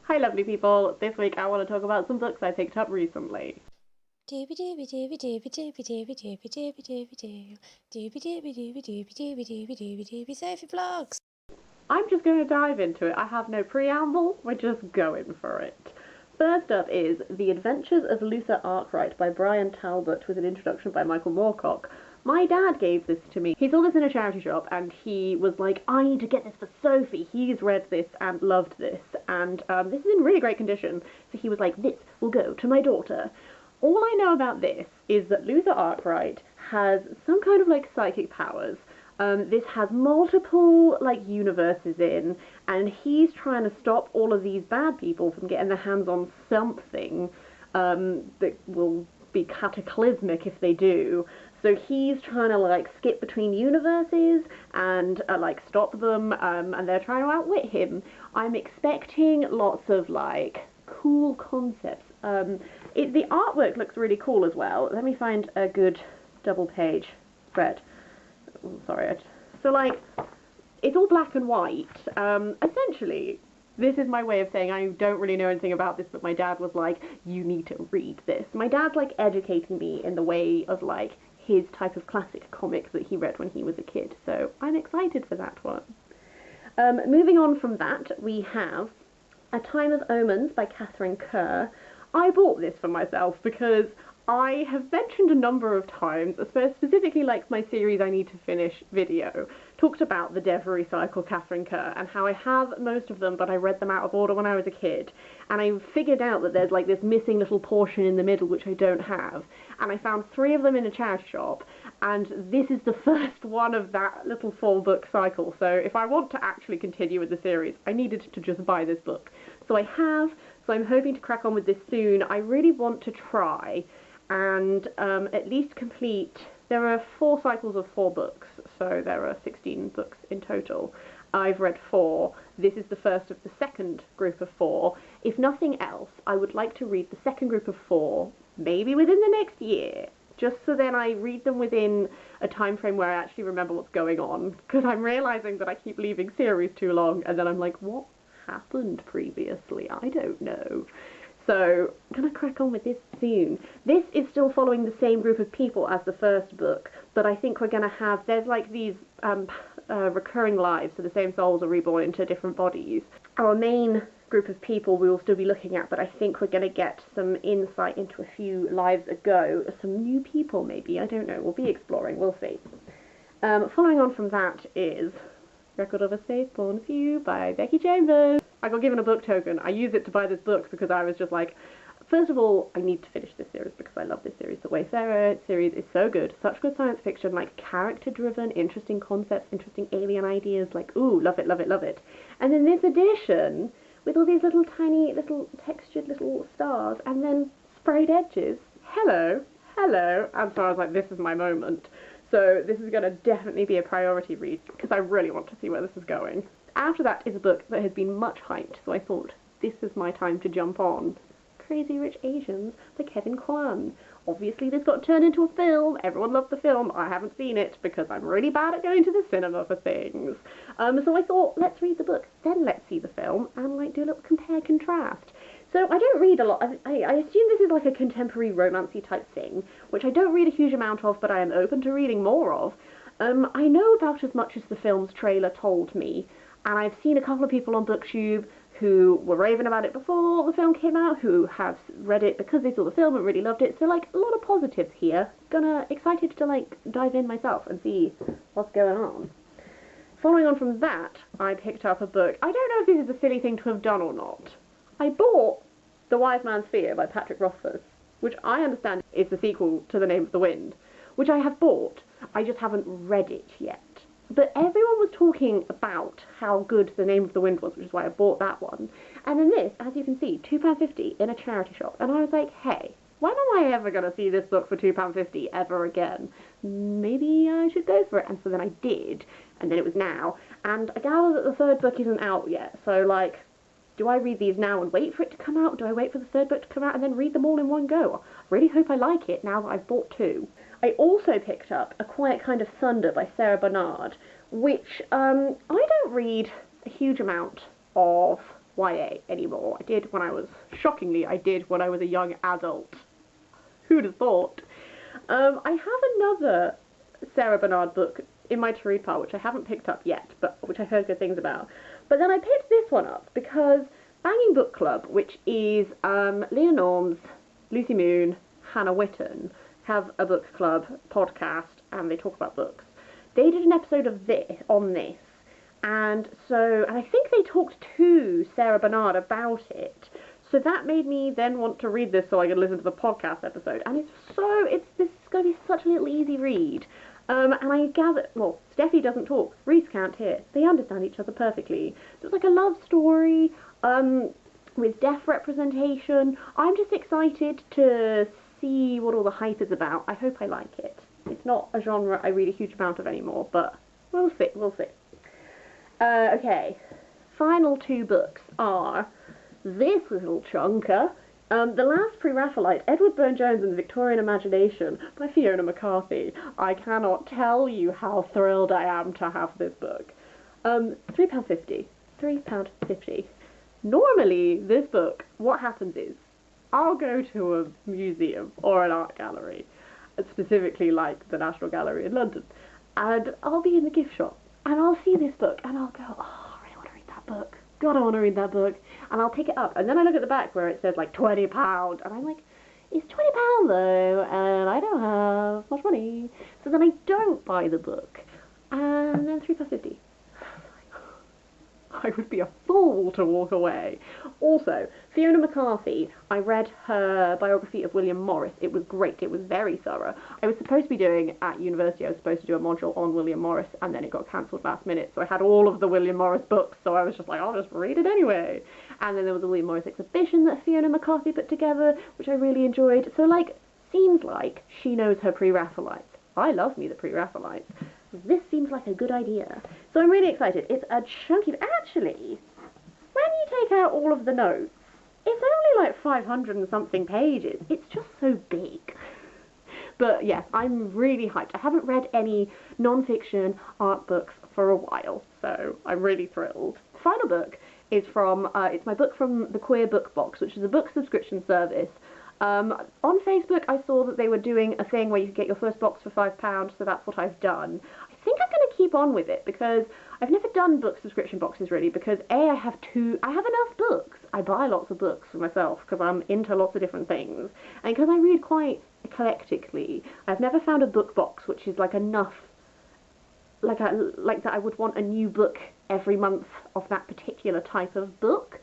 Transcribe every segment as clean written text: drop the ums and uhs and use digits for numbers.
Hi lovely people, this week I want to talk about some books I picked up recently. Dooby dooby dooby dooby dooby dooby dooby dooby dooby doo. Dooby dooby dooby dooby dooby dooby dooby dooby Sophie vlogs. I'm just going to dive into it. I have no preamble, we're just going for it. First up is The Adventures of Luther Arkwright by Bryan Talbot with an introduction by Michael Moorcock. My dad gave this to me. He saw this in a charity shop and he was like, I need to get this for Sophie. He's read this and loved this. And this is in really great condition. So he was like, this will go to my daughter. All I know about this is that Luther Arkwright has some kind of like psychic powers. This has multiple like universes in, and he's trying to stop all of these bad people from getting their hands on something that will be cataclysmic if they do. So he's trying to like skip between universes and like stop them, and they're trying to outwit him. I'm expecting lots of like cool concepts. The artwork looks really cool as well. Let me find a good double page spread. Oh, sorry. So like, it's all black and white. Essentially, this is my way of saying I don't really know anything about this, but my dad was like, you need to read this. My dad's like educating me in the way of like his type of classic comics that he read when he was a kid. So I'm excited for that one. Moving on from that, we have A Time of Omens by Katharine Kerr. I bought this for myself because I have mentioned a number of times, specifically like my series I need to finish video, talked about the Devery Cycle Katharine Kerr and how I have most of them but I read them out of order when I was a kid, and I figured out that there's like this missing little portion in the middle which I don't have, and I found 3 of them in a charity shop, and this is the first one of that little 4-book cycle. So if I want to actually continue with the series, I needed to just buy this book. So I have, so I'm hoping to crack on with this soon. I really want to try and at least complete. There are 4 cycles of 4 books, so there are 16 books in total. I've read 4. This is the first of the second group of 4. If nothing else, I would like to read the second group of 4, maybe within the next year, just so then I read them within a time frame where I actually remember what's going on, because I'm realising that I keep leaving series too long, and then I'm like, what happened previously? I don't know. So, I'm going to crack on with this soon. This is still following the same group of people as the first book, but I think we're going to have, there's like these recurring lives, so the same souls are reborn into different bodies. Our main group of people we will still be looking at, but I think we're going to get some insight into a few lives ago, some new people maybe, I don't know, we'll be exploring, we'll see. Following on from that is Record of a Spaceborn View by Becky Chambers. I got given a book token. I use it to buy this book because I was just like, first of all, I need to finish this series because I love this series. The Wayfarer series is so good. Such good science fiction, like character-driven, interesting concepts, interesting alien ideas. Like, ooh, love it, love it, love it. And then this edition, with all these little tiny, little textured little stars, and then sprayed edges. Hello, hello. And so I was like, this is my moment. So this is going to definitely be a priority read because I really want to see where this is going. After that is a book that has been much hyped, so I thought this is my time to jump on. Crazy Rich Asians by Kevin Kwan. Obviously this got turned into a film. Everyone loved the film. I haven't seen it because I'm really bad at going to the cinema for things. So I thought, let's read the book, then let's see the film and like do a little compare contrast. So I don't read a lot. I assume this is like a contemporary romancy type thing, which I don't read a huge amount of, but I am open to reading more of. I know about as much as the film's trailer told me, and I've seen a couple of people on BookTube who were raving about it before the film came out, who have read it because they saw the film and really loved it, so like a lot of positives here. Excited to like dive in myself and see what's going on. Following on from that, I picked up a book. I don't know if this is a silly thing to have done or not. I bought The Wise Man's Fear by Patrick Rothfuss, which I understand is the sequel to The Name of the Wind, which I have bought. I just haven't read it yet. But everyone was talking about how good The Name of the Wind was, which is why I bought that one. And then this, as you can see, £2.50 in a charity shop. And I was like, hey, when am I ever going to see this book for £2.50 ever again? Maybe I should go for it. And so then I did, and then it was now. And I gather that the 3rd book isn't out yet, so like, do I read these now and wait for it to come out? Do I wait for the 3rd book to come out and then read them all in one go? I really hope I like it now that I've bought 2. I also picked up A Quiet Kind of Thunder by Sara Barnard, which I don't read a huge amount of YA anymore. I did when I was, shockingly, I did when I was a young adult. Who'd have thought? I have another Sarah Barnard book in my to read pile, which I haven't picked up yet, but which I heard good things about. But then I picked this one up because Banging Book Club, which is Leah Norms, Lucy Moon, Hannah Witten, have a book club podcast, and they talk about books. They did an episode of this on this, and I think they talked to Sarah Barnard about it. So that made me then want to read this so I could listen to the podcast episode. And this is going to be such a little easy read. And I gather, well, Steffi doesn't talk, Reese can't hear. They understand each other perfectly. So it's like a love story with deaf representation. I'm just excited to see what all the hype is about. I hope I like it. It's not a genre I read a huge amount of anymore, but we'll see. Okay, final two books are this little chunker, the last PreRaphaelite, Edward Burne-Jones and the Victorian Imagination by Fiona MacCarthy. I cannot tell you how thrilled I am to have this book. £3.50. £3.50. Normally, this book, what happens is, I'll go to a museum or an art gallery, specifically like the National Gallery in London, and I'll be in the gift shop, and I'll see this book, and I'll go, oh, I really want to read that book. God, I want to read that book. And I'll pick it up, and then I look at the back where it says like £20, and I'm like, it's £20 though, and I don't have much money. So then I don't buy the book, and then £3.50. I would be a fool to walk away. Also, Fiona MacCarthy, I read her biography of William Morris. It was great. It was very thorough. I was supposed to be doing, at university, I was supposed to do a module on William Morris, and then it got cancelled last minute, so I had all of the William Morris books, so I was just like, I'll just read it anyway. And then there was a William Morris exhibition that Fiona MacCarthy put together, which I really enjoyed. So, seems like she knows her PreRaphaelites. I love me the PreRaphaelites. This seems like a good idea. So I'm really excited. It's a chunky... Actually, when you take out all of the notes, it's only like 500 and something pages. It's just so big. But yes, I'm really hyped. I haven't read any non-fiction art books for a while, so I'm really thrilled. The final book is from... it's my book from the Queer Book Box, which is a book subscription service. On Facebook, I saw that they were doing a thing where you could get your first box for £5, so that's what I've done. I think I'm going to keep on with it because I've never done book subscription boxes really because I have enough books. I buy lots of books for myself because I'm into lots of different things, and because I read quite eclectically, I've never found a book box which is like enough, like that I would want a new book every month of that particular type of book.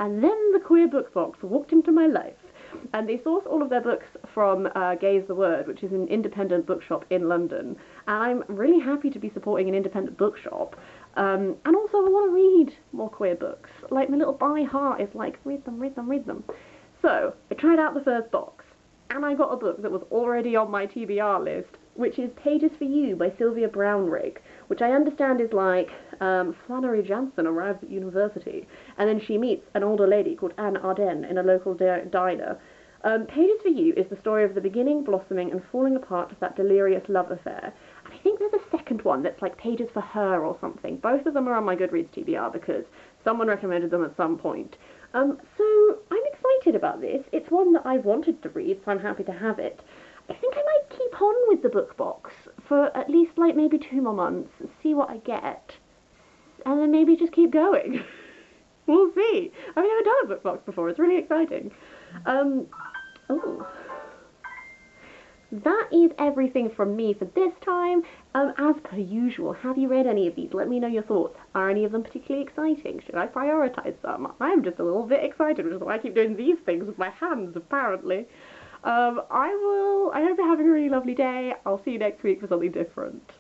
And then the Queer Book Box walked into my life. And they source all of their books from Gay's the Word, which is an independent bookshop in London. And I'm really happy to be supporting an independent bookshop. And also I want to read more queer books. Like, my little by heart is like, read them. So, I tried out the first box, and I got a book that was already on my TBR list, which is Pages for You by Sylvia Brownrigg, which I understand is like Flannery Jansen arrives at university, and then she meets an older lady called Anne Arden in a local diner. Pages for You is the story of the beginning, blossoming, and falling apart of that delirious love affair. And I think there's a second one that's like Pages for Her or something. Both of them are on my Goodreads TBR because someone recommended them at some point. So I'm excited about this. It's one that I wanted to read, so I'm happy to have it. I think I might keep on with the book box for at least like maybe 2 more months, see what I get, and then maybe just keep going. We'll see. I've never done a book box before. It's really exciting. That is everything from me for this time. As per usual, have you read any of these? Let me know your thoughts. Are any of them particularly exciting? Should I prioritise some? I'm just a little bit excited, which is why I keep doing these things with my hands, apparently. I hope you're having a really lovely day. I'll see you next week for something different.